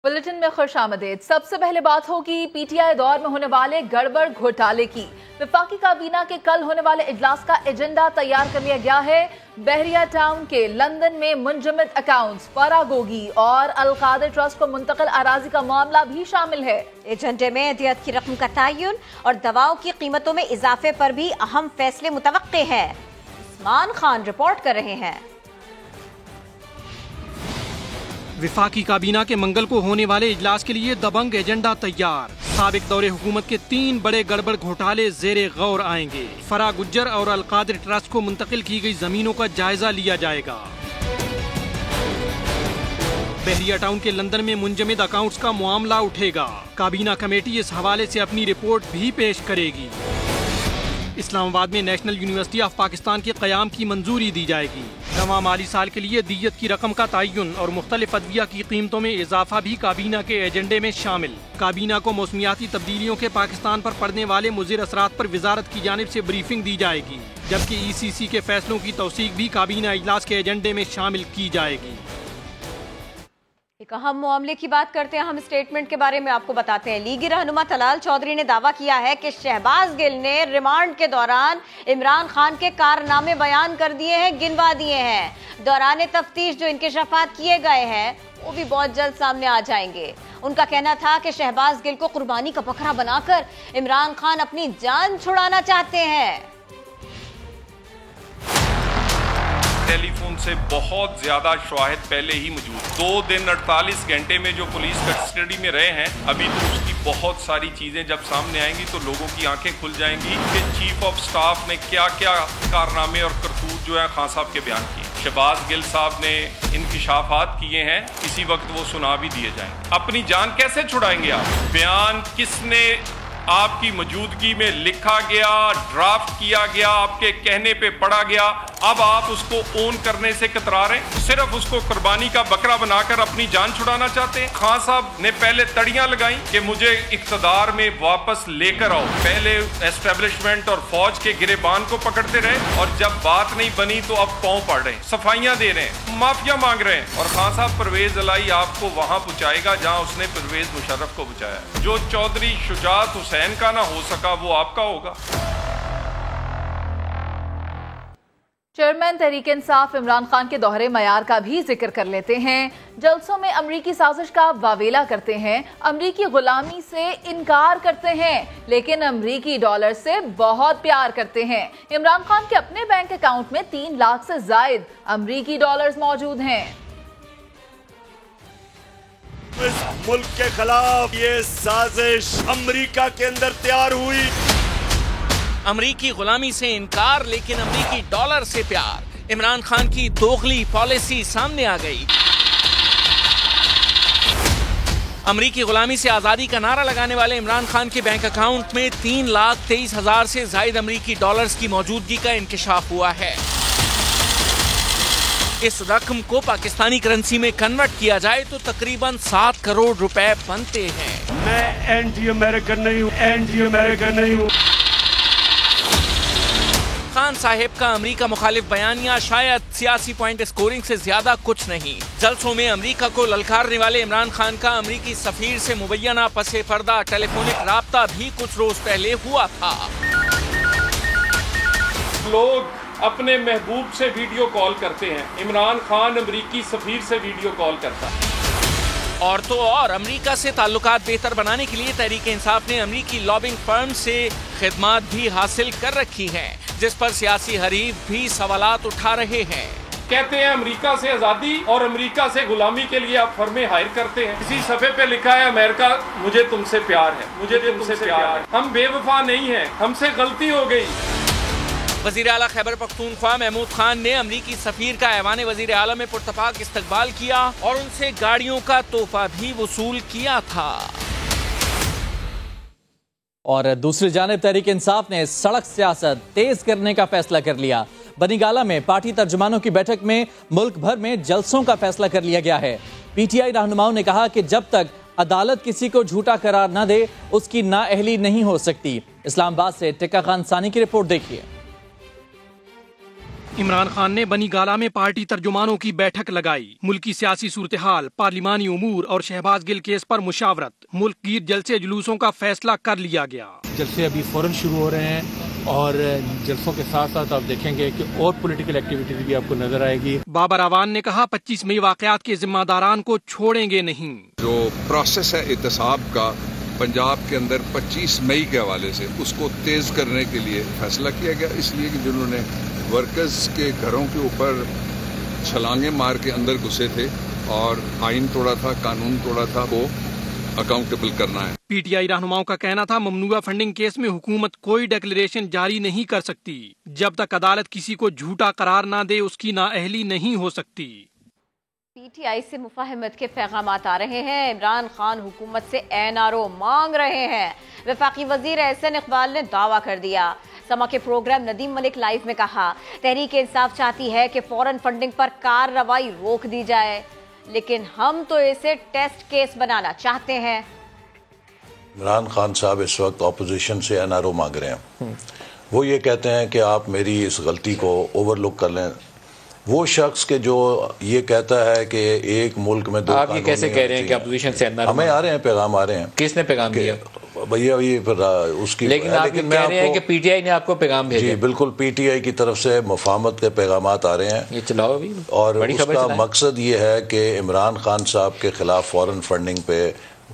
Bulletin में खुश आमदीद। सबसे पहले बात होगी पीटीआई दौर में होने वाले गड़बड़ घोटाले की। वफाकी काबीना के कल होने वाले इजलास का एजेंडा तैयार कर लिया गया है। बहरिया टाउन के लंदन में मुंजमद अकाउंट्स, फरागोगी और अलकादिर ट्रस्ट को मुंतकिल अराजी का मामला भी शामिल है। एजेंडे में अदियत की रकम का तयन और दवाओं की कीमतों में इजाफे पर भी अहम फैसले मुतवक्के हैं। उस्मान खान रिपोर्ट कर रहे हैं। वफाकी काबीना के मंगल को होने वाले इजलास के लिए दबंग एजेंडा तैयार। साबिक दौरे हुकूमत के 3 बड़े गड़बड़ घोटाले ज़ेरे गौर आएंगे। फरा गुज्जर और अलकादिर ट्रस्ट को मुंतकिल की गई जमीनों का जायजा लिया जाएगा। बहरिया टाउन के लंदन में मुंजमद अकाउंट्स का मामला उठेगा। काबीना कमेटी इस हवाले से अपनी रिपोर्ट भी पेश करेगी। इस्लामाबाद में नेशनल यूनिवर्सिटी ऑफ पाकिस्तान के क़याम की मंजूरी दी जाएगी। रवां माली साल के लिए दियत की रकम का तयन और मुख्तलिफ अदविया की कीमतों में इजाफा भी काबीना के एजेंडे में शामिल। काबीना को मौसमियाती तब्दीलियों के पाकिस्तान पर पड़ने वाले मुज़िर असरात पर वजारत की जानिब से ब्रीफिंग दी जाएगी, जबकि ECC के फैसलों की तौसीक भी काबीना इजलास के एजेंडे में शामिल की जाएगी। एक अहम मामले की बात करते हैं। हम स्टेटमेंट के बारे में आपको बताते हैं। लीगी रहनुमा तलाल चौधरी ने दावा किया है कि शहबाज गिल ने रिमांड के दौरान इमरान खान के कारनामे बयान कर दिए हैं, गिनवा दिए हैं। दौरान तफ्तीश जो इंकशाफात किए गए हैं वो भी बहुत जल्द सामने आ जाएंगे। उनका कहना था कि शहबाज गिल को कुर्बानी का बकरा बनाकर इमरान खान अपनी जान छुड़ाना चाहते हैं। टेलीफोन से बहुत ज्यादा शवाहिद पहले ही मौजूद। 2 दिन 48 घंटे में जो पुलिस कस्टडी में रहे हैं, अभी तो उसकी बहुत सारी चीजें जब सामने आएंगी तो लोगों की आंखें खुल जाएंगी कि चीफ ऑफ स्टाफ ने क्या क्या कारनामे और करतूत जो है खान साहब के बयान किए। शहबाज गिल साहब ने इंकशाफात किए हैं, इसी वक्त वो सुना भी दिए जाएंगे। अपनी जान कैसे छुड़ाएंगे आप? बयान किसने आपकी मौजूदगी में लिखा गया, ड्राफ्ट किया गया, आपके कहने पे पढ़ा गया, अब आप उसको ओन करने से कतरा रहे हैं। सिर्फ उसको कुर्बानी का बकरा बनाकर अपनी जान छुड़ाना चाहते हैं। खान साहब ने पहले तड़ियां लगाई कि मुझे इक्तदार में वापस लेकर आओ। पहले एस्टेब्लिशमेंट और फौज के गिरेबान को पकड़ते रहे और जब बात नहीं बनी तो अब पांव पड़ रहे हैं, सफाइयां दे रहे हैं, माफिया मांग रहे हैं। और खान साहब परवेज अलाई आपको वहां पहुंचाएगा जहां उसने परवेज मुशर्रफ को पहुंचाया। जो चौधरी शुजात हुसैन का ना हो सका वो आपका होगा। चेयरमैन तहरीक इंसाफ इमरान खान के दोहरे मयार का भी जिक्र कर लेते हैं। जलसों में अमरीकी साजिश का वावेला करते हैं, अमरीकी गुलामी से इनकार करते हैं, लेकिन अमरीकी डॉलर से बहुत प्यार करते हैं। इमरान खान के अपने बैंक अकाउंट में 3 लाख से जायद अमरीकी डॉलर्स मौजूद हैं। इस मुल्क के खिलाफ ये साजिश अमरीका के अंदर तैयार हुई। अमरीकी गुलामी से इनकार लेकिन अमरीकी डॉलर से प्यार। इमरान खान की दोगली पॉलिसी सामने आ गई। अमरीकी गुलामी से आजादी का नारा लगाने वाले इमरान खान के बैंक अकाउंट में 3,23,000 से ज्यादा अमरीकी डॉलर्स की मौजूदगी का इंकशाफ हुआ है। इस रकम को पाकिस्तानी करेंसी में कन्वर्ट किया जाए तो तकरीबन 7 करोड़ रुपए बनते हैं। मैं एंटी अमेरिकन नहीं हूँ, एंटी अमेरिकन नहीं हूँ। खान साहिब का अमरीका मुखालिफ बयानिया शायद सियासी पॉइंट स्कोरिंग से ज्यादा कुछ नहीं। जलसों में अमरीका को ललकारने वाले इमरान खान का अमरीकी सफीर से मुबैना पसे पर्दा टेलीफोनिक राब्ता भी कुछ रोज पहले हुआ था। लोग अपने महबूब से वीडियो कॉल करते हैं, इमरान खान अमरीकी सफीर से वीडियो कॉल करता है। और तो और अमरीका से ताल्लुकात बेहतर बनाने के लिए तहरीक इंसाफ ने अमरीकी लॉबिंग फर्म से खिदमात भी हासिल कर रखी हैं, जिस पर सियासी हरीफ भी सवालात उठा रहे हैं। कहते हैं अमेरिका से आजादी और अमेरिका से गुलामी के लिए आप फर्में हायर करते हैं। इसी सफे पे लिखा है अमेरिका मुझे तुमसे प्यार है, मुझे तुमसे प्यार है। हम बेवफा नहीं हैं, हमसे गलती हो गई। वज़ीर आला खैबर पख्तूनख्वा महमूद खान ने अमरीकी सफीर का ऐवान वज़ीर आला में पुरतपाक इस्तकबाल किया और उनसे गाड़ियों का तोहफा भी वसूल किया था। और दूसरी जानिब तहरीक इंसाफ ने सड़क सियासत तेज करने का फैसला कर लिया। बनीगाला में पार्टी तर्जुमानों की बैठक में मुल्क भर में जलसों का फैसला कर लिया गया है। PTI रहनुमाओं ने कहा कि जब तक अदालत किसी को झूठा करार न दे उसकी नाअहली नहीं हो सकती। इस्लामाबाद से टिक्का खान सानी की रिपोर्ट देखिए। इमरान खान ने बनी गाला में पार्टी तर्जुमानों की बैठक लगाई। मुल्की सियासी सूरत-ए-हाल, पार्लिमानी उमूर और शहबाज गिल केस पर मुशावरत। मुल्क गिर जलसे जुलूसों का फैसला कर लिया गया। जलसे अभी फौरन शुरू हो रहे हैं और जलसों के साथ साथ आप देखेंगे कि और पॉलिटिकल एक्टिविटीज भी आपको नजर आएगी। बाबर अवान ने कहा 25 मई वाकयात के जिम्मेदारान को छोड़ेंगे नहीं। जो प्रोसेस है एहतसाब का पंजाब के अंदर 25 मई के हवाले से उसको तेज करने के लिए फैसला किया गया, इसलिए कि जिन्होंने वर्कर्स के घरों के ऊपर छलांगे मार के अंदर घुसे थे और आइन तोड़ा था, कानून तोड़ा था, वो अकाउंटेबल करना है। पीटीआई रहनुमाओं का कहना था ममनुआ फंडिंग केस में हुकूमत कोई डिक्लेरेशन जारी नहीं कर सकती। जब तक अदालत किसी को झूठा करार ना दे उसकी नाअहली नहीं हो सकती। पीटीआई से मुफाहमत के पैगामात आ रहे हैं। इमरान खान हुकूमत से एनआरओ मांग रहे हैं। वफाकी वजीर एहसन इकबाल ने दावा कर दिया। समा के प्रोग्राम नदीम मलिक लाइव में कहा तहरीक इंसाफ चाहती है कि फौरन फंडिंग पर कार्रवाई रोक दी जाए, लेकिन हम तो इसे टेस्ट केस बनाना चाहते हैं। इमरान खान साहब इस वक्त अपोजिशन से एनआरओ मांग रहे हैं। वो ये कहते हैं कि आप मेरी इस गलती को ओवरलुक कर लें। वो शख्स के जो ये कहता है कि एक मुल्क में दो, आप ये कैसे कह रहे हैं कि अपोजिशन से एनआरओ? हमें आ रहे हैं, पैगाम आ रहे हैं। किसने पैगाम दिया भैया? ये उसकी लेकिन आप कह रहे हैं कि पीटीआई ने आपको पैगाम भेजा? जी बिल्कुल, पीटीआई की तरफ से मुफाहमत के पैगामात आ रहे हैं। ये चलाओ अभी। और उसका मकसद ये है कि इमरान खान साहब के खिलाफ फौरन फंडिंग पे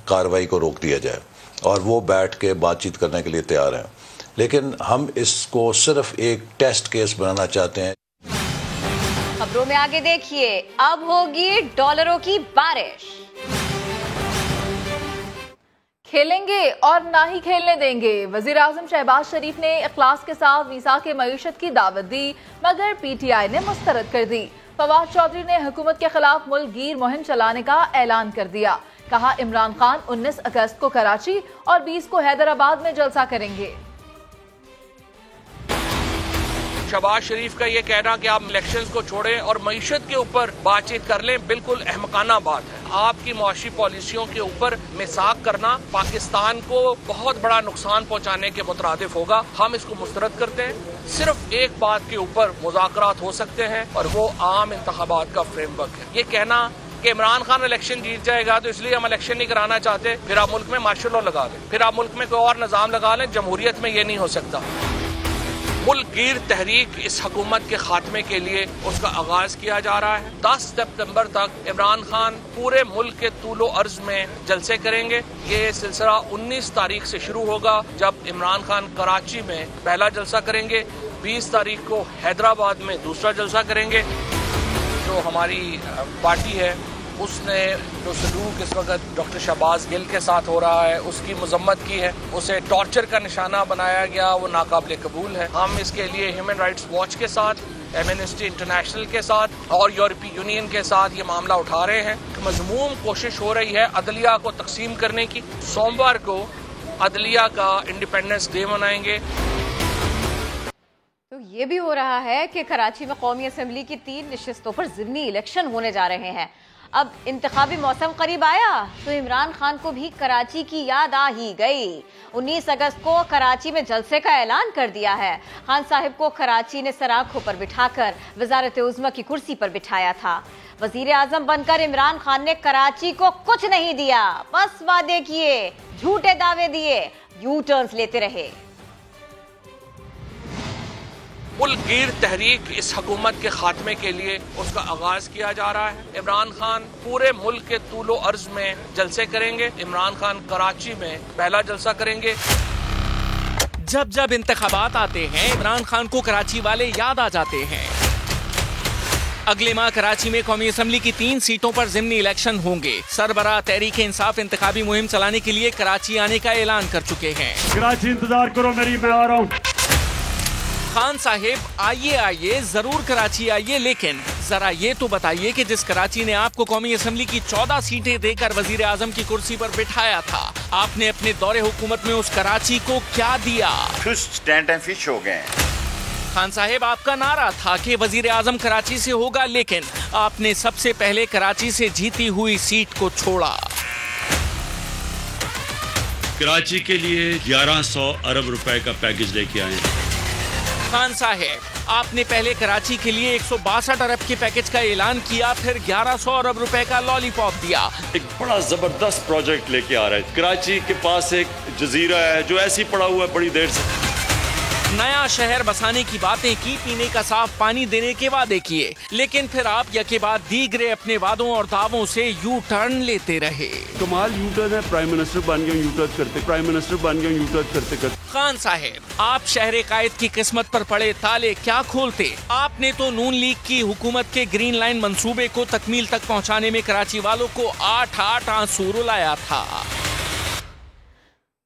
कार्रवाई को रोक दिया जाए और वो बैठ के बातचीत करने के लिए तैयार हैं, लेकिन हम इसको सिर्फ एक टेस्ट केस बनाना चाहते हैं। खबरों में आगे देखिए, अब होगी डॉलरों की बारिश। खेलेंगे और ना ही खेलने देंगे। वजीर आजम शहबाज शरीफ ने इखलास के साथ मीसा के मईशत की दावत दी, मगर पीटीआई ने मुस्तरद कर दी। फवाद चौधरी ने हुकूमत के खिलाफ मुल्क गिर मुहिम चलाने का ऐलान कर दिया। कहा इमरान खान 19 अगस्त को कराची और 20 को हैदराबाद में जलसा करेंगे। शहबाज शरीफ का ये कहना कि आप इलेक्शंस को छोड़ें और मईशत के ऊपर बातचीत कर लें, बिल्कुल अहमकाना बात है। आपकी मुआशी पॉलिसियों के ऊपर मिसाक करना पाकिस्तान को बहुत बड़ा नुकसान पहुंचाने के मुतरादिफ होगा। हम इसको मुस्तरद करते हैं। सिर्फ एक बात के ऊपर मुज़ाकरात हो सकते हैं और वो आम इंतखाबात का फ्रेमवर्क है। ये कहना कि इमरान खान इलेक्शन जीत जाएगा तो इसलिए हम इलेक्शन नहीं कराना चाहते, फिर आप मुल्क में मार्शल लॉ लगा लें, फिर आप मुल्क में कोई और निज़ाम लगा लें, जमहूरियत में ये नहीं हो सकता। मुल्क गिर तहरीक इस हुकूमत के खात्मे के लिए उसका आगाज किया जा रहा है। 10 सितंबर तक इमरान खान पूरे मुल्क के तूलो अर्ज में जलसे करेंगे। ये सिलसिला 19 तारीख से शुरू होगा जब इमरान खान कराची में पहला जलसा करेंगे, 20 तारीख को हैदराबाद में दूसरा जलसा करेंगे। जो हमारी पार्टी है उसने जो सलूक इस वक्त डॉक्टर शहबाज गिल के साथ हो रहा है उसकी मजम्मत की है, उसे टॉर्चर का निशाना बनाया गया, वो नाकाबिले कबूल है। हम इसके लिए ह्यूमन राइट्स वॉच के साथ, एमनेस्टी इंटरनेशनल के साथ और यूरोपीय यूनियन के साथ ये मामला उठा रहे हैं। मजमूम कोशिश हो रही है अदलिया को तकसीम करने की। सोमवार को अदलिया का इंडिपेंडेंस डे मनाएंगे। तो ये भी हो रहा है कि कराची में कौमी असम्बली की 3 नशिस्तों पर ज़िमनी इलेक्शन होने जा रहे हैं। अब इंतखाबी मौसम करीब आया तो इमरान खान को भी कराची की याद आ ही गई। 19 अगस्त को कराची में जलसे का ऐलान कर दिया है। खान साहिब को कराची ने सराखों पर बिठाकर वजारत उज़्मा की कुर्सी पर बिठाया था। वजीर आजम बनकर इमरान खान ने कराची को कुछ नहीं दिया, बस वादे किए, झूठे दावे दिए, यू टर्न्स लेते रहे। मुल्क गिर तहरीक इस हुकूमत के खात्मे के लिए उसका आगाज किया जा रहा है। इमरान खान पूरे मुल्क के तूलो अर्ज में जलसे करेंगे। इमरान खान कराची में पहला जलसा करेंगे। जब जब इंतखाबात आते हैं इमरान खान को कराची वाले याद आ जाते हैं। अगले माह कराची में कौमी असम्बली की 3 सीटों पर ज़िमनी इलेक्शन होंगे। सरबराह तहरीक इंसाफ इंतखाबी मुहिम चलाने के लिए कराची आने का ऐलान कर चुके हैं। कराची इंतजार करो मेरी, मैं आ रहा हूँ। खान साहिब आइए जरूर कराची आइए, लेकिन जरा ये तो बताइए कि जिस कराची ने आपको कौमी असम्बली की 14 सीटें देकर वजीर आजम की कुर्सी पर बिठाया था, आपने अपने दौरे हुकूमत में उस कराची को क्या दिया? फिश हो गए। खान साहिब आपका नारा था कि वजीर आजम कराची से होगा, लेकिन आपने सबसे पहले कराची से जीती हुई सीट को छोड़ा। कराची के लिए 1100 अरब रुपए का पैकेज लेके आए। खान साहब آپ نے پہلے کراچی کے لیے 162 ارب کے پیکج کا اعلان کیا، پھر 1100 ارب روپے کا لالی پاپ دیا۔ ایک بڑا زبردست پروجیکٹ لے کے آ رہا ہے۔ کراچی کے پاس ایک جزیرہ ہے جو ایسی پڑا ہوا ہے بڑی دیر سے۔ نیا شہر بسانے کی باتیں کی، پینے کا صاف پانی دینے کے وعدے کیے، لیکن پھر آپ یکے بعد دیگرے اپنے وعدوں اور دعووں سے یو ٹرن لیتے رہے۔ کمال یو ٹرن ہے، پرائم منسٹر بن گئے یو ٹرن کرتے، پرائم منسٹر بن گئے یو ٹرن کرتے کرتے۔ خان صاحب، آپ شہر قائد کی قسمت پر پڑے تالے کیا کھولتے؟ آپ نے تو نون لیگ کی حکومت کے گرین لائن منصوبے کو تکمیل تک پہنچانے میں کراچی والوں کو 8 آنسو رلایا تھا۔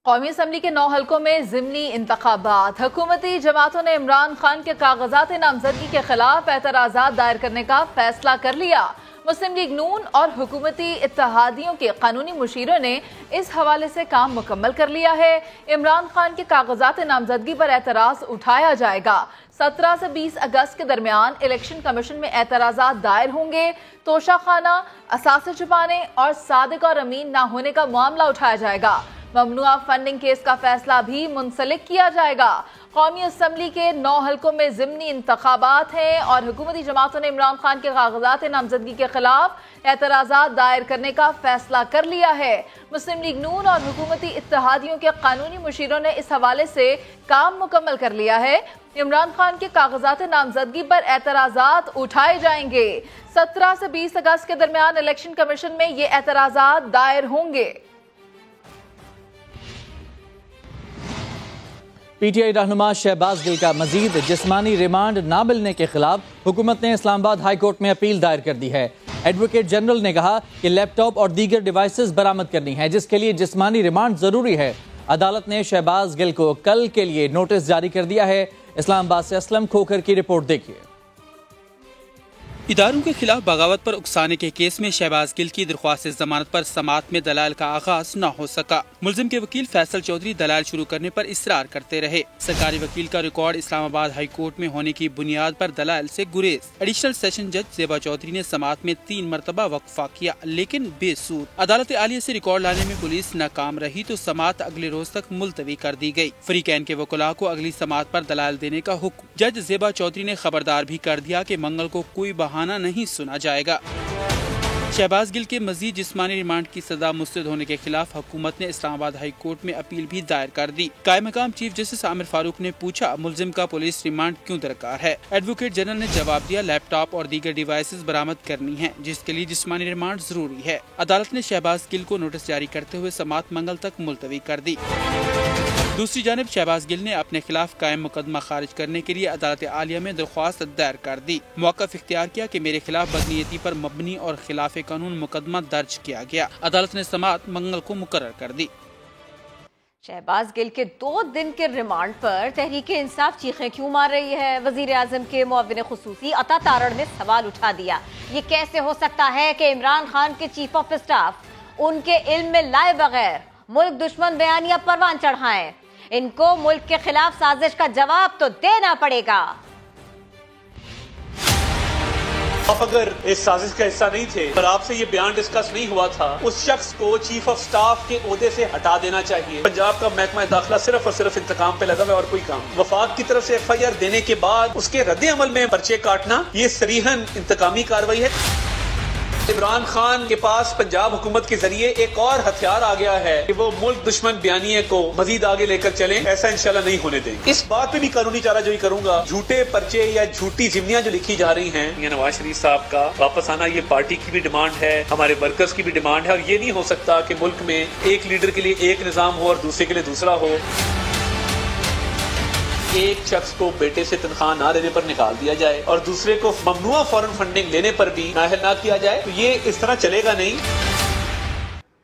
قومی اسمبلی کے 9 حلقوں میں ضمنی انتخابات۔ حکومتی جماعتوں نے عمران خان کے کاغذات نامزدگی کے خلاف اعتراضات دائر کرنے کا فیصلہ کر لیا۔ مسلم لیگ نون اور حکومتی اتحادیوں کے قانونی مشیروں نے اس حوالے سے کام مکمل کر لیا ہے۔ عمران خان کے کاغذات نامزدگی پر اعتراض اٹھایا جائے گا۔ 17 سے 20 اگست کے درمیان الیکشن کمیشن میں اعتراضات دائر ہوں گے۔ توشہ خانہ، اثاثے چھپانے اور صادق اور امین نہ ہونے کا معاملہ اٹھایا جائے گا۔ ممنوعہ فنڈنگ کیس کا فیصلہ بھی منسلک کیا جائے گا۔ قومی اسمبلی کے 9 حلقوں میں ضمنی انتخابات ہیں اور حکومتی جماعتوں نے عمران خان کے کاغذات نامزدگی کے خلاف اعتراضات دائر کرنے کا فیصلہ کر لیا ہے۔ مسلم لیگ نون اور حکومتی اتحادیوں کے قانونی مشیروں نے اس حوالے سے کام مکمل کر لیا ہے۔ عمران خان کے کاغذات نامزدگی پر اعتراضات اٹھائے جائیں گے۔ 17 سے 20 اگست کے درمیان الیکشن کمیشن میں یہ اعتراضات دائر ہوں گے۔ پی ٹی آئی رہنما شہباز گل کا مزید جسمانی ریمانڈ نہ ملنے کے خلاف حکومت نے اسلام آباد ہائی کورٹ میں اپیل دائر کر دی ہے۔ ایڈوکیٹ جنرل نے کہا کہ لیپ ٹاپ اور دیگر ڈیوائسز برآمد کرنی ہے، جس کے لیے جسمانی ریمانڈ ضروری ہے۔ عدالت نے شہباز گل کو کل کے لیے نوٹس جاری کر دیا ہے۔ اسلام آباد سے اسلم کھوکھر کی رپورٹ دیکھیے۔ اداروں کے خلاف بغاوت پر اکسانے کے کیس میں شہباز گل کی درخواست ضمانت پر سماعت میں دلائل کا آغاز نہ ہو سکا۔ ملزم کے وکیل فیصل چودھری دلائل شروع کرنے پر اصرار کرتے رہے۔ سرکاری وکیل کا ریکارڈ اسلام آباد ہائی کورٹ میں ہونے کی بنیاد پر دلائل سے گریز۔ ایڈیشنل سیشن جج زیبا چودھری نے سماعت میں 3 مرتبہ وقفہ کیا، لیکن بے سود۔ عدالت عالیہ سے ریکارڈ لانے میں پولیس ناکام رہی تو سماعت اگلے روز تک ملتوی کر دی گئی۔ فریقین کے وکلاء کو اگلی سماعت پر دلائل دینے کا حکم۔ جج زیبا چودھری نے خبردار بھی کر دیا کہ منگل کو کوئی بہانہ نہیں سنا جائے گا۔ شہباز گل کے مزید جسمانی ریمانڈ کی سزا مسترد ہونے کے خلاف حکومت نے اسلام آباد ہائی کورٹ میں اپیل بھی دائر کر دی۔ قائم مقام چیف جسٹس عامر فاروق نے پوچھا ملزم کا پولیس ریمانڈ کیوں درکار ہے۔ ایڈوکیٹ جنرل نے جواب دیا لیپ ٹاپ اور دیگر ڈیوائسز برآمد کرنی ہیں، جس کے لیے جسمانی ریمانڈ ضروری ہے۔ عدالت نے شہباز گل کو نوٹس جاری کرتے ہوئے سماعت منگل تک ملتوی کر دی۔ دوسری جانب شہباز گل نے اپنے خلاف قائم مقدمہ خارج کرنے کے لیے عدالت عالیہ میں درخواست دائر کر دی۔ موقف اختیار کیا کہ میرے خلاف بدنیتی پر مبنی اور خلاف قانون مقدمہ درج کیا گیا۔ عدالت نے سماعت منگل کو مقرر کر دی۔ شہباز گل کے 2 دن کے ریمانڈ پر تحریک انصاف چیخیں کیوں مار رہی ہے؟ وزیر اعظم کے معاون خصوصی عطا تارڑ نے سوال اٹھا دیا، یہ کیسے ہو سکتا ہے کہ عمران خان کے چیف آف اسٹاف ان کے علم میں لائے بغیر ملک دشمن بیانیہ پروان چڑھائیں؟ ان کو ملک کے خلاف سازش کا جواب تو دینا پڑے گا۔ آپ اگر اس سازش کا حصہ نہیں تھے اور آپ سے یہ بیان ڈسکس نہیں ہوا تھا، اس شخص کو چیف آف سٹاف کے عہدے سے ہٹا دینا چاہیے۔ پنجاب کا محکمہ داخلہ صرف اور صرف انتقام پہ لگا ہوا ہے اور کوئی کام۔ وفاق کی طرف سے ایف آئی آر دینے کے بعد اس کے رد عمل میں پرچے کاٹنا، یہ صریحاً انتقامی کارروائی ہے۔ عمران خان کے پاس پنجاب حکومت کے ذریعے ایک اور ہتھیار آ گیا ہے کہ وہ ملک دشمن بیانیے کو مزید آگے لے کر چلیں، ایسا انشاءاللہ نہیں ہونے دیں۔ اس بات پہ بھی قانونی چارہ جوئی کروں گا۔ جھوٹے پرچے یا جھوٹی ضمنیاں جو لکھی جا رہی ہیں، یہ نواز شریف صاحب کا واپس آنا، یہ پارٹی کی بھی ڈیمانڈ ہے، ہمارے ورکرز کی بھی ڈیمانڈ ہے، اور یہ نہیں ہو سکتا کہ ملک میں ایک لیڈر کے لیے ایک نظام ہو اور دوسرے کے لیے دوسرا ہو۔ ایک شخص کو بیٹے سے تنخواہ نہ دینے پر نکال دیا جائے اور دوسرے کو ممنوعہ فارن فنڈنگ لینے پر بھی نااہل نہ کیا جائے، تو یہ اس طرح چلے گا نہیں۔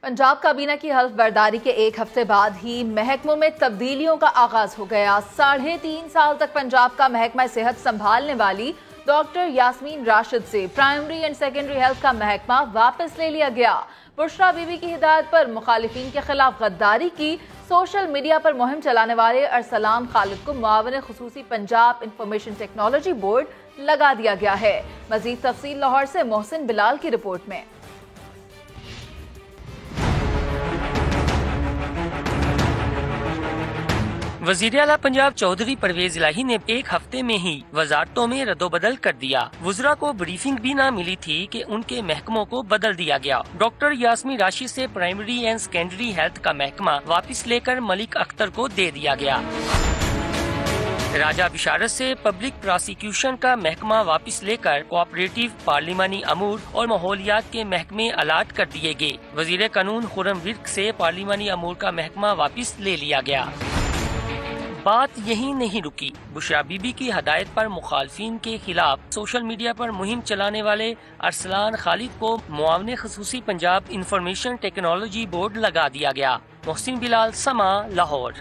پنجاب کابینہ کی حلف برداری کے 1 ہفتے بعد ہی محکموں میں تبدیلیوں کا آغاز ہو گیا۔ 3.5 سال تک پنجاب کا محکمہ صحت سنبھالنے والی ڈاکٹر یاسمین راشد سے پرائمری اینڈ سیکنڈری ہیلتھ کا محکمہ واپس لے لیا گیا۔ بشرا بی بی کی ہدایت پر مخالفین کے خلاف غداری کی سوشل میڈیا پر مہم چلانے والے ارسلان خالد کو معاون خصوصی پنجاب انفارمیشن ٹیکنالوجی بورڈ لگا دیا گیا ہے۔ مزید تفصیل لاہور سے محسن بلال کی رپورٹ میں۔ وزیر اعلیٰ پنجاب چودھری پرویز الہی نے ایک ہفتے میں ہی وزارتوں میں رد و بدل کر دیا. وزراء کو بریفنگ بھی نہ ملی تھی کہ ان کے محکموں کو بدل دیا گیا. ڈاکٹر یاسمی راشی سے پرائمری اینڈ سیکنڈری ہیلتھ کا محکمہ واپس لے کر ملک اختر کو دے دیا گیا. راجہ بشارت سے پبلک پراسیکیوشن کا محکمہ واپس لے کر کوآپریٹیو پارلیمانی امور اور ماحولیات کے محکمے الاٹ کر دیے گئے. وزیر قانون خرم ورک سے پارلیمانی امور کا محکمہ واپس لے لیا گیا. بات یہی نہیں رکی. بشرا بی بی کی ہدایت پر مخالفین کے خلاف سوشل میڈیا پر مہم چلانے والے ارسلان خالد کو معاون خصوصی پنجاب انفارمیشن ٹیکنالوجی بورڈ لگا دیا گیا. محسن بلال، سما، لاہور.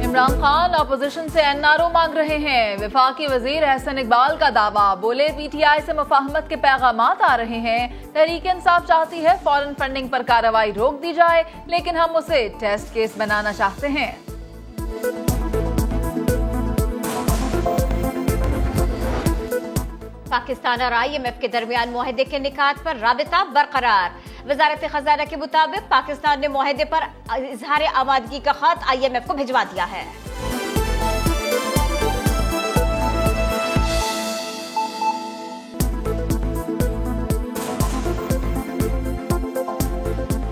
عمران خان اپوزیشن سے این آر او مانگ رہے ہیں. وفاقی وزیر احسن اقبال کا دعویٰ، بولے پی ٹی آئی سے مفاہمت کے پیغامات آ رہے ہیں. تحریک انصاف چاہتی ہے فورن فنڈنگ پر کارروائی روک دی جائے، لیکن ہم اسے ٹیسٹ کیس بنانا چاہتے ہیں. پاکستان اور آئی ایم ایف کے درمیان معاہدے کے نکات پر رابطہ برقرار. وزارت خزانہ کے مطابق پاکستان نے معاہدے پر اظہار آمادگی کا خط آئی ایم ایف کو بھجوا دیا ہے.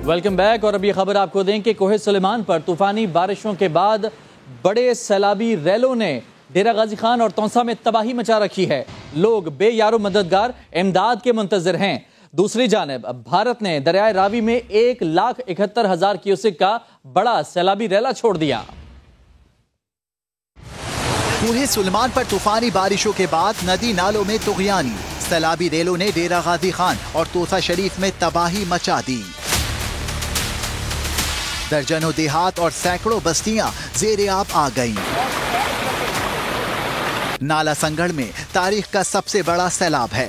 Welcome back. اور ابھی خبر آپ کو دیں کہ کوہ سلیمان پر طوفانی بارشوں کے بعد بڑے سیلابی ریلوں نے ڈیرہ غازی خان اور تونسا میں تباہی مچا رکھی ہے. لوگ بے یار و مددگار امداد کے منتظر ہیں. دوسری جانب بھارت نے دریائے راوی میں 1,71,000 کیوسک کا بڑا سیلابی ریلا چھوڑ دیا. کوہ سلیمان پر طوفانی بارشوں کے بعد ندی نالوں میں طغیانی. سیلابی ریلوں نے ڈیرہ غازی خان اور توسا شریف میں تباہی مچا دی. درجنوں دیہات اور سینکڑوں بستیاں زیر آب آ گئیں. نالا سنگڑ میں تاریخ کا سب سے بڑا سیلاب ہے.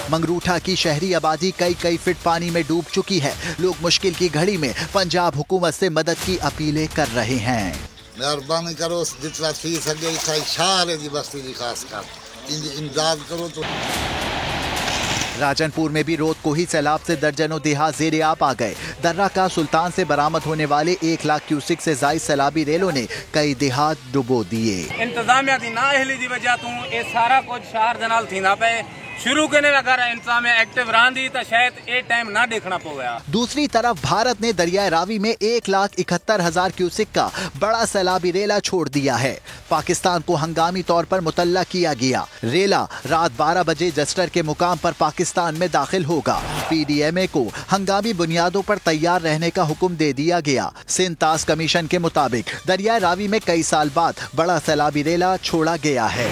منگروٹھا کی شہری آبادی کئی فٹ پانی میں ڈوب چکی ہے. لوگ مشکل کی گھڑی میں پنجاب حکومت سے مدد کی اپیلیں کر رہے ہیں. مہربانی کرو جتنا تھی سکے شہر دی بستی دی خاص کر امداد کرو. تو راجن پور میں بھی روت کو ہی سیلاب سے درجنوں دیہات زیر آب آ گئے. درہ کا سلطان سے برآمد ہونے والے 1,00,000 کیوسک سے زائد سیلابی ریلوں نے کئی دیہات ڈبو دیے. انتظامیہ دی نااہلی دی وجہ تو یہ سارا کچھ شہر دے نال تھیندا پے. شروع کرنے اگر انتظامیہ ایکٹیو رہندی تو شاید یہ ٹائم نہ دیکھنا پویا. دوسری طرف بھارت نے دریائے راوی میں 1,71,000 کیوسک کا بڑا سیلابی ریلا چھوڑ دیا ہے. پاکستان کو ہنگامی طور پر مطلع کیا گیا. ریلا رات 12 بجے جسٹر کے مقام پر پاکستان میں داخل ہوگا. پی ڈی ایم اے کو ہنگامی بنیادوں پر تیار رہنے کا حکم دے دیا گیا. سندھ طاس کمیشن کے مطابق دریائے راوی میں کئی سال بعد بڑا سیلابی ریلا چھوڑا گیا ہے.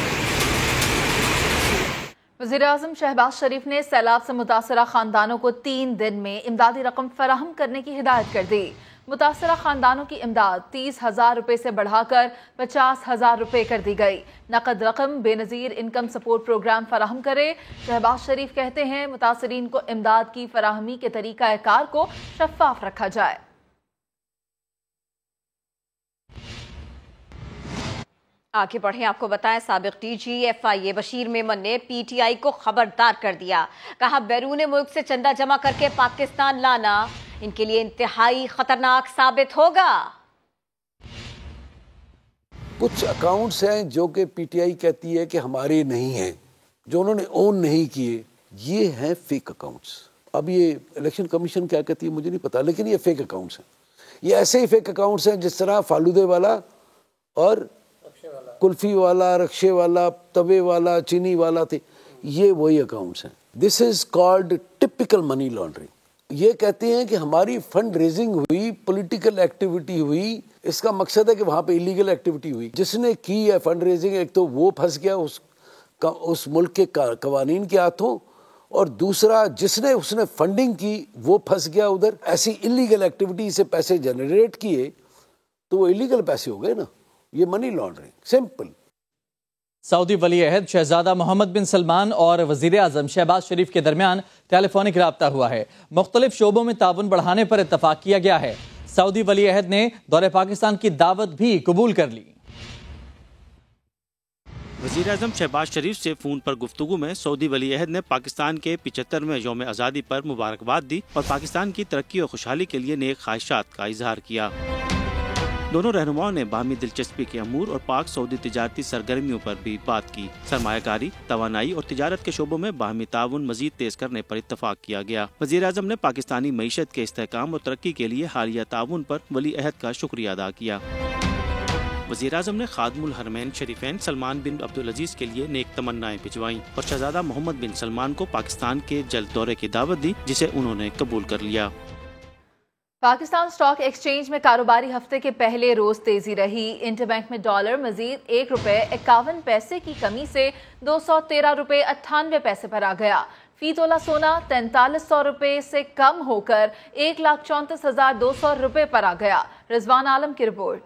وزیراعظم شہباز شریف نے سیلاب سے متاثرہ خاندانوں کو 3 دن میں امدادی رقم فراہم کرنے کی ہدایت کر دی. متاثرہ خاندانوں کی امداد 30,000 روپے سے بڑھا کر 50,000 روپے کر دی گئی. نقد رقم بے نظیر انکم سپورٹ پروگرام فراہم کرے. شہباز شریف کہتے ہیں متاثرین کو امداد کی فراہمی کے طریقہ کار کو شفاف رکھا جائے. آگے بڑھیں، آپ کو بتائیں سابق ڈی جی ایف آئی اے بشیر میمن نے پی ٹی آئی کو خبردار کر دیا. کہا بیرون ملک سے چندہ جمع کر کے پاکستان لانا ان کے لیے انتہائی خطرناک ثابت ہوگا. کچھ اکاؤنٹس ہیں جو کہ پی ٹی آئی کہتی ہے کہ ہمارے نہیں ہیں، جو انہوں نے اون نہیں کیے، یہ ہیں فیک اکاؤنٹس. اب یہ الیکشن کمیشن کیا کہتی ہے مجھے نہیں پتا، لیکن یہ فیک اکاؤنٹس ہیں. یہ ایسے ہی فیک اکاؤنٹس ہیں جس طرح فالودے والا اور کلفی والا، رکشے والا، توے والا، چینی والا تھے. یہ وہی اکاؤنٹس ہیں. This is called typical money laundering. یہ کہتے ہیں کہ ہماری فنڈ ریزنگ ہوئی، پولیٹیکل ایکٹیویٹی ہوئی. اس کا مقصد ہے کہ وہاں پہ ایلیگل ایکٹیویٹی ہوئی. جس نے کی ہے فنڈ ریزنگ، ایک تو وہ پھنس گیا اس ملک کے قوانین کے ہاتھوں، اور دوسرا اس نے فنڈنگ کی وہ پھنس گیا ادھر. ایسی ایلیگل ایکٹیویٹی سے پیسے جنریٹ کیے تو وہ ایلیگل پیسے ہو گئے نا. یہ منی لانڈرنگ سمپل. سعودی ولی عہد شہزادہ محمد بن سلمان اور وزیر اعظم شہباز شریف کے درمیان ٹیلی فونک رابطہ ہوا ہے. مختلف شعبوں میں تعاون بڑھانے پر اتفاق کیا گیا ہے. سعودی ولی عہد نے دورہ پاکستان کی دعوت بھی قبول کر لی. वज़ीर-ए-आज़म शहबाज शरीफ से फ़ोन पर गुफ्तगू में सऊदी वली अहद ने पाकिस्तान के 75वें यौम आज़ादी पर मुबारकबाद दी और पाकिस्तान की तरक्की और खुशहाली के लिए नेक ख्वाहिशात का इजहार किया। दोनों रहनुमाओं ने बाहमी दिलचस्पी के अमूर और पाक सऊदी तिजारती सरगर्मियों पर भी बात की। सरमायाकारी, तवानाई और तिजारत के शोबों में बाहमी ताउन मजीद तेज करने पर इत्तफाक किया गया। वज़ीर-ए-आज़म ने पाकिस्तानी मईशत के इस्तेहकाम और तरक्की के लिए हालिया ताउन पर वली अहद का शुक्रिया अदा किया। वज़ीर-ए-आज़म ने खादमुल हरमैन शरीफैन सलमान बिन अब्दुल अजीज के लिए नेक तमन्नाएं भिजवाईं और शहजादा मोहम्मद बिन सलमान को पाकिस्तान के जल्द दौरे की दावत दी, जिसे उन्होंने कबूल कर लिया। पाकिस्तान स्टॉक एक्सचेंज में कारोबारी हफ्ते के पहले रोज तेजी रही। इंटरबैंक में डॉलर मजीद ₹1.51 की कमी से ₹213.98 पर आ गया। फी तोला सोना ₹4300 से कम होकर ₹1,34,200 पर आ गया। रिजवान आलम की रिपोर्ट।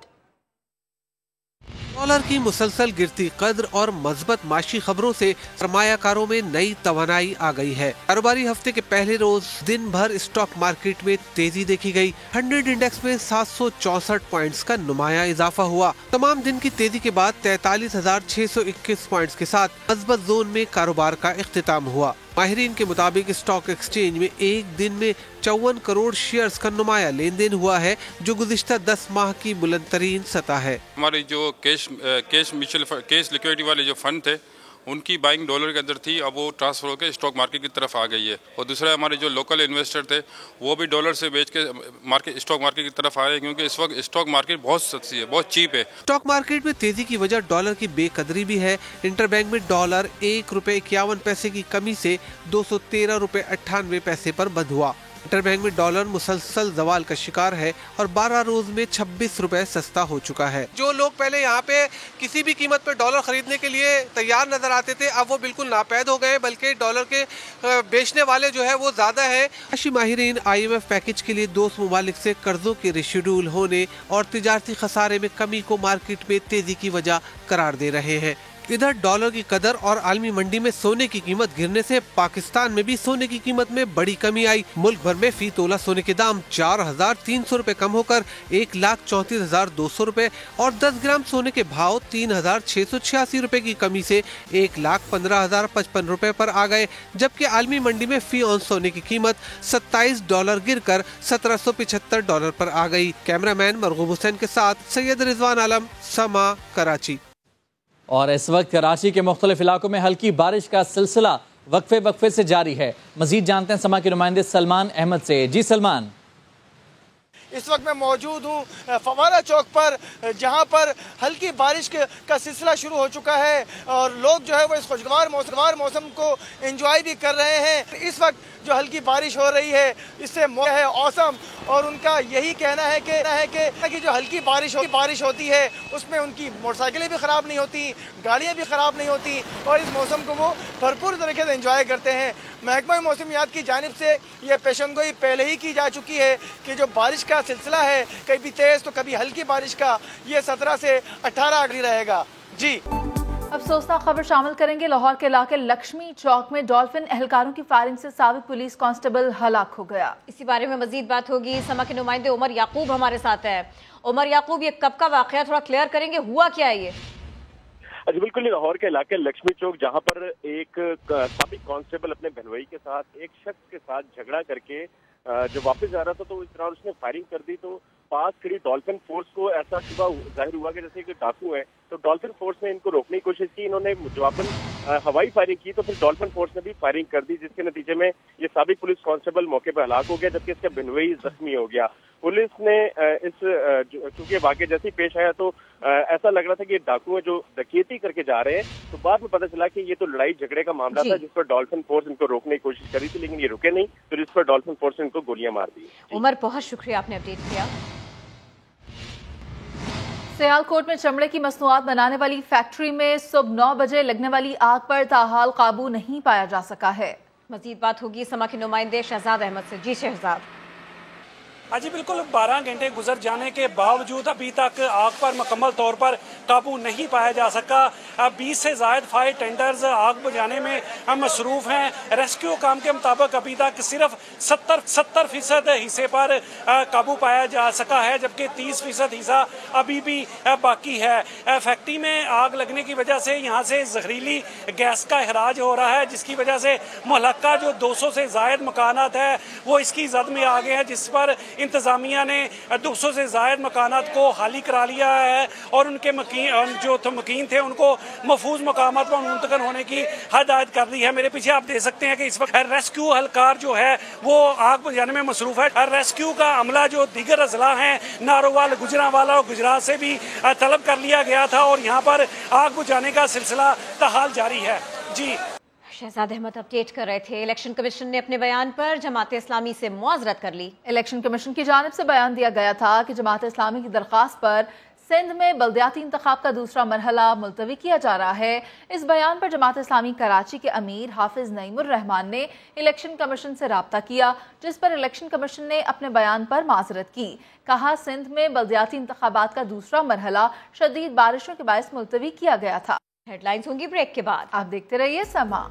डॉलर की मुसलसल गिरती कद्र और मजबूत माशी खबरों से सरमायाकारों में नई तवानाई आ गई है। कारोबारी हफ्ते के पहले रोज दिन भर स्टॉक मार्केट में तेजी देखी गई। 100 इंडेक्स में 764 पॉइंट्स का नुमाया इजाफा हुआ। तमाम दिन की तेजी के बाद 43,621 पॉइंट्स के साथ मजबूत जोन में कारोबार का इख्तिताम हुआ। माहिरीन के मुताबिक स्टॉक एक्सचेंज में एक दिन में 54 करोड़ शेयर्स का नुमाया लेन देन हुआ है, जो गुज़िश्ता 10 माह की बुलंद तरीन सतह है। हमारे जो कैश लिक्विडिटी वाले जो फंड थे, उनकी बाइंग डॉलर के अंदर थी, अब वो ट्रांसफर होकर स्टॉक मार्केट की तरफ आ गई है। और दूसरा हमारे जो लोकल इन्वेस्टर थे, वो भी डॉलर से बेच के स्टॉक मार्केट की तरफ आए, क्योंकि इस वक्त स्टॉक मार्केट बहुत सस्ती है, बहुत चीप है। स्टॉक मार्केट में तेजी की वजह डॉलर की बेकदरी भी है। इंटरबैंक में डॉलर ₹1.51 की कमी से ₹213.98 पर बंद हुआ। इंटरबैंक में डॉलर मुसलसल जवाल का शिकार है और 12 रोज में ₹26 सस्ता हो चुका है। जो लोग पहले यहाँ पे किसी भी कीमत पे डॉलर खरीदने के लिए तैयार नजर आते थे, अब वो बिल्कुल नापैद हो गए, बल्कि डॉलर के बेचने वाले जो है वो ज्यादा है। आशी माहिरीन IMF पैकेज के लिए दोस्त ममालिक से कर्जों के रिशेड्यूल होने और तिजारती खसारे में कमी को मार्केट में तेजी की वजह करार दे रहे हैं। इधर डॉलर की कदर और आलमी मंडी में सोने की कीमत गिरने से पाकिस्तान में भी सोने की कीमत में बड़ी कमी आई। मुल्क भर में फी तोला सोने के दाम ₹4,300 कम होकर ₹1,34,200 और 10 ग्राम सोने के भाव ₹3,686 की कमी से ₹1,15,055 पर आ गए, जबकि आलमी मंडी में फी ऑन सोने की कीमत $27 गिरकर $1,775 पर आ गई। कैमरामैन मरगूब हुसैन के साथ सैयद रिजवान आलम, समा, कराची। और इस वक्त कराची के मुख्तलिफ इलाकों में हल्की बारिश का सिलसिला वक्फे से जारी है। मजीद जानते हैं समा के नुमाइंदे सलमान अहमद से। जी सलमान। इस वक्त मैं मौजूद हूँ फवारा चौक पर, जहाँ पर हल्की बारिश का सिलसिला शुरू हो चुका है और लोग जो है वो इस खुशगवार मौसम को एंजॉय भी कर रहे हैं। इस वक्त जो हल्की बारिश हो रही है, इससे है औसम, और उनका यही कहना है कि जो हल्की बारिश होती है उसमें उनकी मोटरसाइकिलें भी ख़राब नहीं होती, गाड़ियाँ भी ख़राब नहीं होती और इस मौसम को वो भरपूर तरीके से एंजॉय करते हैं। महकमा मौसमियात की जानिब से यह पेशनगोई पहले ही की जा चुकी है कि जो बारिश का सिलसिला है, कभी तेज़ तो कभी हल्की बारिश का, ये 17 से 18 अगली रहेगा। जी अफसोसनाक खबर शामिल करेंगे। लाहौर के इलाके लक्ष्मी चौक में डॉल्फिन एहलकारों की फायरिंग से साबिक पुलिस कांस्टेबल हलाक हो गया। इसी बारे में मजीद बात होगी। समा के नुमाइंदे उमर याकूब हमारे साथ है। उमर याकूब, ये कब का वाकया थोड़ा क्लियर करेंगे, हुआ क्या है ये? जी बिल्कुल, लाहौर के इलाके लक्ष्मी चौक, जहां पर एक साबिक कांस्टेबल अपने बहनोई के साथ एक शख्स के साथ झगड़ा करके जब वापस जा रहा था तो इस दौरान उसने फायरिंग कर दी। तो पास खड़ी डॉल्फिन फोर्स को ऐसा शुबा जाहिर हुआ कि जैसे कि डाकू है, तो डॉल्फिन फोर्स ने इनको रोकने की कोशिश की। इन्होंने जवाबन हवाई फायरिंग की तो फिर डॉल्फिन फोर्स ने भी फायरिंग कर दी, जिसके नतीजे में ये साबिक पुलिस कांस्टेबल मौके पर हलाक हो गया, जबकि इसका बहनोई जख्मी हो गया। पुलिस ने चूंकि वाकया जैसे ही पेश आया तो ऐसा लग रहा था कि डाकू है जो डकैती करके जा रहे हैं, तो बाद में पता चला कि ये तो लड़ाई झगड़े का मामला था, जिस पर डॉल्फिन फोर्स इनको रोकने की कोशिश करी थी, लेकिन ये रुके नहीं, तो जिस पर डॉल्फिन फोर्स ने इनको गोलियां मार दी। उमर, बहुत शुक्रिया, आपने अपडेट किया। सियालकोट में चमड़े की मसनूआत बनाने वाली फैक्ट्री में सुबह 9 बजे लगने वाली आग पर ताहाल काबू नहीं पाया जा सका है। मजीद बात होगी समा के नुमाइंदे शहजाद अहमद से। जी शहजाद। जी बिल्कुल 12 घंटे गुजर जाने के बावजूद अभी तक आग पर मुकम्मल तौर पर काबू नहीं पाया जा सका। 20 से ज़ायद फायर टेंडर्स आग बुझाने में मसरूफ हैं। रेस्क्यू काम के मुताबिक अभी तक सिर्फ 70% हिस्से पर काबू पाया जा सका है, जबकि 30% हिस्सा अभी भी बाकी है। फैक्ट्री में आग लगने की वजह से यहाँ से जहरीली गैस का अखराज हो रहा है, जिसकी वजह से मुहल्का जो 200 से ज़ायद मकानात है वो इसकी जद में आ गए हैं, जिस पर इंतज़ामिया ने 200 से ज़ायद मकानात को खाली करा लिया है और उनके मकीन थे उनको महफूज मकामात पर मुंतकिल होने की हदायत कर दी है। मेरे पीछे आप देख सकते हैं कि इस वक्त रेस्क्यू एहलकार जो है वो आग बुझाने में मसरूफ है। रेस्क्यू का अमला जो दीगर अजला हैं नारोवाल, गुजरांवाला और गुजरात से भी तलब कर लिया गया था और यहाँ पर आग बुझाने का सिलसिला ताहाल जारी है। जी शहजाद अहमद अपडेट कर रहे थे। इलेक्शन कमीशन ने अपने बयान पर जमात इस्लामी से मुआज़रत कर ली। इलेक्शन कमीशन की जानिब से बयान दिया गया था कि जमात इस्लामी की दरख्वास्त पर सिंध में बल्दियाती इंतखाब का दूसरा मरहला मुलतवी किया जा रहा है। इस बयान पर जमात इस्लामी कराची के अमीर हाफिज नईमुर रहमान ने इलेक्शन कमीशन से राब्ता किया, जिस पर इलेक्शन कमीशन ने अपने बयान पर माजरत की। कहा, सिंध में बल्दियाती इंतखाबात का दूसरा मरहला शदीद बारिशों के बायस मुलतवी किया गया था। हेडलाइंस होंगी ब्रेक के बाद, आप देखते रहिए समा।